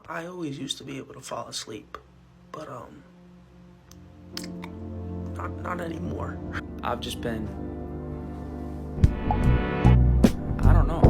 I always used to be able to fall asleep, but not anymore. I've just been, I don't know.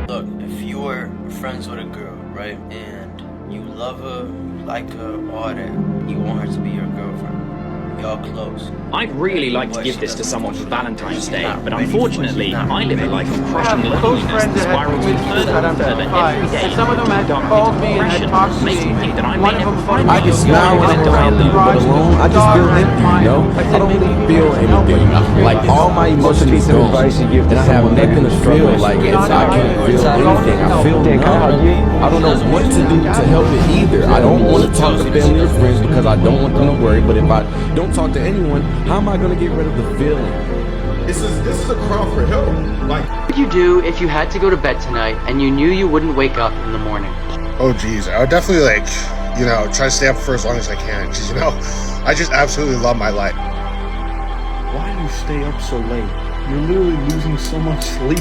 Look, if you were friends with a girl, right, and you love her, you like her, all that, you want her to be your girlfriend, y'all close. I'd really like to give this to someone for Valentine's Day, but unfortunately, I live a life of crushing loneliness that spirals further and further every day. Some of them had called me and had talked to me. Makes me think that I may never find I just smile when I'm around people, but alone, I just feel empty, you know? I don't really feel anything. Like, all my emotions is gone, and I have nothing to feel. Like, I can't feel anything. I feel numb. I don't know what to do to help it either. I don't want to talk to family or friends because I don't want them to worry, but if I don't talk to anyone, how am I going to get rid of the feeling? This is a cry for help. Like, What would you do if you had to go to bed tonight and you knew you wouldn't wake up in the morning? oh geez, I would definitely try to stay up for as long as I can, because I just absolutely love my life. Why do you stay up so late? You're literally losing so much sleep.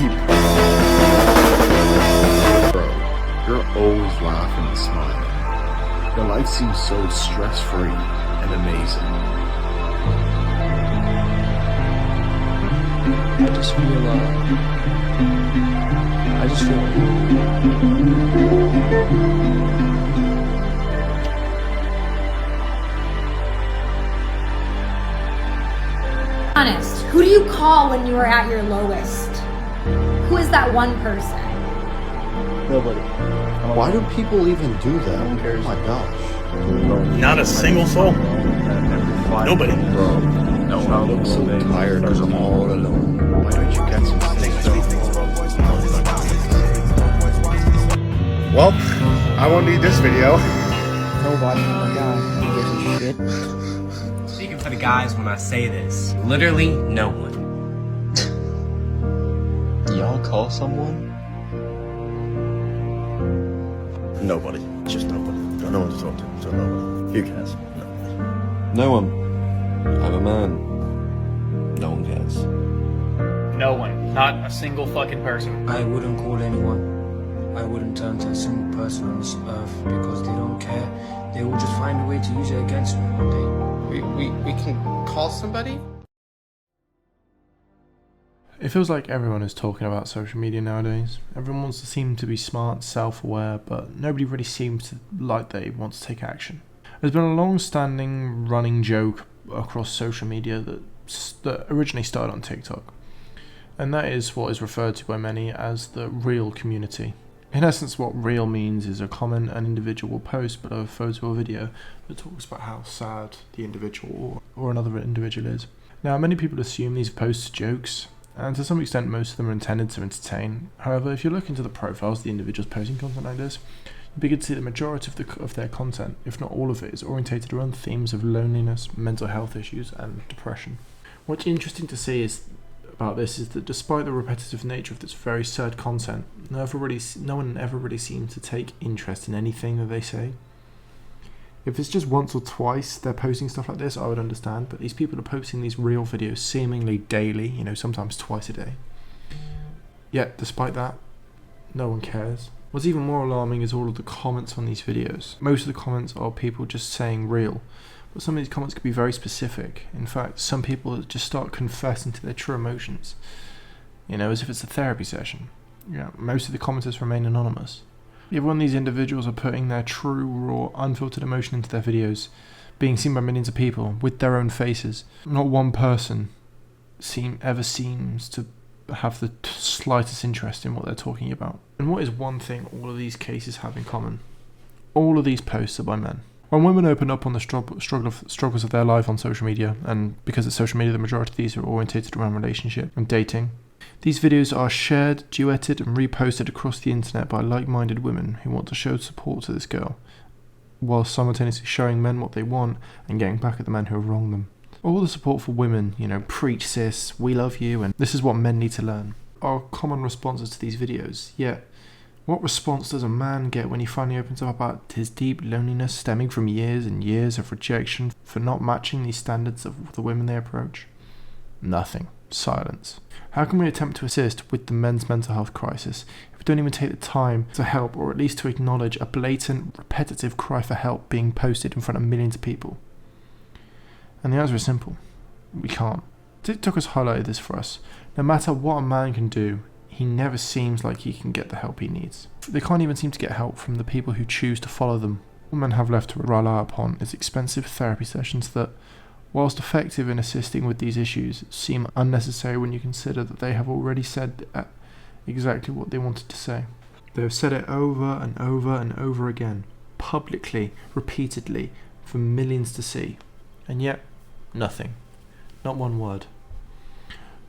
Bro, you're always laughing and smiling. Your life seems so stress-free and amazing. I just feel Honest, who do you call when you are at your lowest? Who is that one person? Nobody. Why do people even do that? Oh my gosh. Not a single soul. Nobody. Bro, no, I'm so tired because I'm all alone. Why don't you get some sleep? Well, I won't need this video. nobody, oh my god, who gives a shit? Speaking for the guys when I say this, literally no one. Y'all call someone? Nobody. Just nobody. Got no one to talk to, so nobody. Who cares? No one. I'm a man. No one cares. No one. Not a single fucking person. I wouldn't call anyone. I wouldn't turn to a single person on this earth because they don't care. They will just find a way to use it against me one day. We can call somebody? It feels like everyone is talking about social media nowadays. Everyone wants to seem to be smart, self-aware, but nobody really seems to like they want to take action. There's been a long-standing running joke across social media that originally started on TikTok, and that is what is referred to by many as the real community. In essence, what real means is a comment an individual will post below a photo or video that talks about how sad the individual or another individual is. Now, many people assume these posts are jokes, and to some extent most of them are intended to entertain. However, if you look into the profiles of the individuals posting content like this, you begin to see the majority of their content, if not all of it, is orientated around themes of loneliness, mental health issues, and depression. What's interesting to see about this is that despite the repetitive nature of this very sad content, no one ever really seems to take interest in anything that they say. If it's just once or twice they're posting stuff like this, I would understand, but these people are posting these real videos seemingly daily, sometimes twice a day. Yet, despite that, no one cares. What's even more alarming is all of the comments on these videos. Most of the comments are people just saying real, but some of these comments could be very specific. In fact, some people just start confessing to their true emotions, as if it's a therapy session. Most of the commenters remain anonymous. Yet when these individuals are putting their true, raw, unfiltered emotion into their videos, being seen by millions of people with their own faces, not one person ever seems to have the slightest interest in what they're talking about. And what is one thing all of these cases have in common? All of these posts are by men. When women open up on the struggles of their life on social media, and because it's social media, the majority of these are orientated around relationship and dating, these videos are shared, duetted, and reposted across the internet by like-minded women who want to show support to this girl, while simultaneously showing men what they want and getting back at the men who have wronged them. All the support for women, preach sis, we love you, and this is what men need to learn, are common responses to these videos. Yet, what response does a man get when he finally opens up about his deep loneliness stemming from years and years of rejection for not matching these standards of the women they approach? Nothing. Silence. How can we attempt to assist with the men's mental health crisis if we don't even take the time to help, or at least to acknowledge a blatant, repetitive cry for help being posted in front of millions of people? And the answer is simple. We can't. TikTok has highlighted this for us. No matter what a man can do, he never seems like he can get the help he needs. They can't even seem to get help from the people who choose to follow them. All men have left to rely upon is expensive therapy sessions that, whilst effective in assisting with these issues, seem unnecessary when you consider that they have already said exactly what they wanted to say. They have said it over and over and over again, publicly, repeatedly, for millions to see. And yet, nothing. Not one word.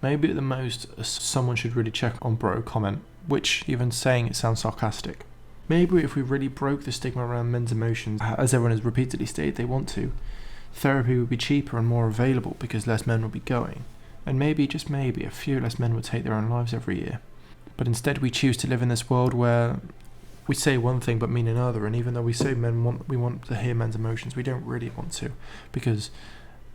Maybe at the most, someone should really check on bro comment, which, even saying it, sounds sarcastic. Maybe if we really broke the stigma around men's emotions, as everyone has repeatedly stated they want to, therapy would be cheaper and more available because less men would be going. And maybe, just maybe, a few less men would take their own lives every year. But instead we choose to live in this world where we say one thing but mean another, and even though we say we want to hear men's emotions, we don't really want to, because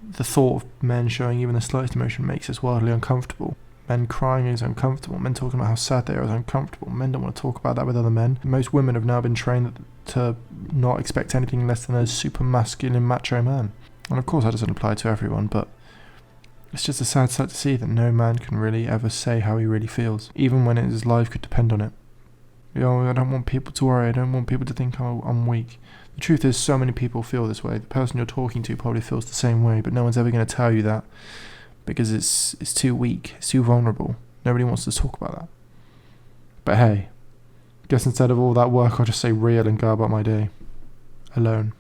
the thought of men showing even the slightest emotion makes us wildly uncomfortable. Men crying is uncomfortable. Men talking about how sad they are is uncomfortable. Men don't want to talk about that with other men. Most women have now been trained to not expect anything less than a super masculine macho man. And of course that doesn't apply to everyone, but it's just a sad sight to see that no man can really ever say how he really feels, even when his life could depend on it. I don't want people to worry. I don't want people to think I'm weak. The truth is, so many people feel this way. The person you're talking to probably feels the same way, but no one's ever going to tell you that because it's too weak, it's too vulnerable. Nobody wants to talk about that. But hey, guess instead of all that work, I'll just say real and go about my day. Alone.